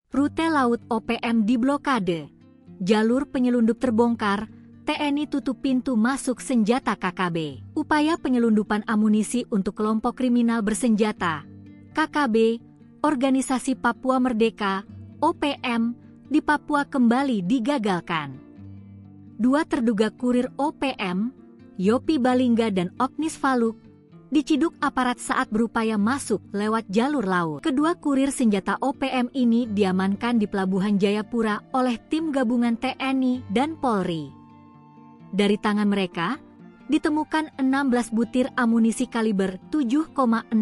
Rute laut OPM diblokade. Jalur penyelundup terbongkar, TNI tutup pintu masuk senjata KKB. Upaya penyelundupan amunisi untuk kelompok kriminal bersenjata, KKB, Organisasi Papua Merdeka, OPM, di Papua kembali digagalkan. Dua terduga kurir OPM, Yopi Balingga dan Oknis Faluk, diciduk aparat saat berupaya masuk lewat jalur laut. Kedua kurir senjata OPM ini diamankan di Pelabuhan Jayapura oleh tim gabungan TNI dan Polri. Dari tangan mereka, ditemukan 16 butir amunisi kaliber 7,62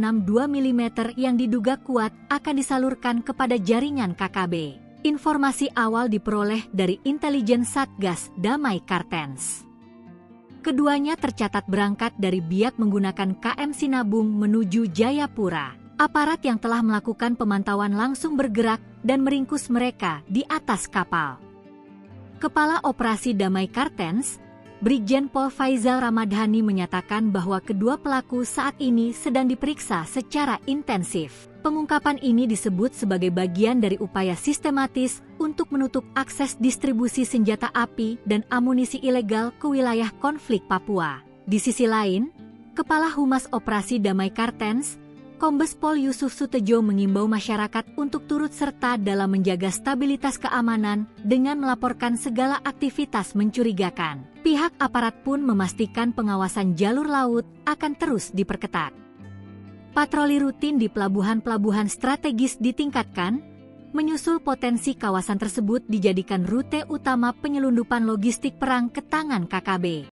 mm yang diduga kuat akan disalurkan kepada jaringan KKB. Informasi awal diperoleh dari intelijen Satgas Damai Kartens. Keduanya tercatat berangkat dari Biak menggunakan KM Sinabung menuju Jayapura. Aparat yang telah melakukan pemantauan langsung bergerak dan meringkus mereka di atas kapal. Kepala Operasi Damai Kartens, Brigjen Pol Faizal Ramadhani menyatakan bahwa kedua pelaku saat ini sedang diperiksa secara intensif. Pengungkapan ini disebut sebagai bagian dari upaya sistematis untuk menutup akses distribusi senjata api dan amunisi ilegal ke wilayah konflik Papua. Di sisi lain, Kepala Humas Operasi Damai Kartens, Kombes Pol Yusuf Sutejo mengimbau masyarakat untuk turut serta dalam menjaga stabilitas keamanan dengan melaporkan segala aktivitas mencurigakan. Pihak aparat pun memastikan pengawasan jalur laut akan terus diperketat. Patroli rutin di pelabuhan-pelabuhan strategis ditingkatkan, menyusul potensi kawasan tersebut dijadikan rute utama penyelundupan logistik perang ke tangan KKB.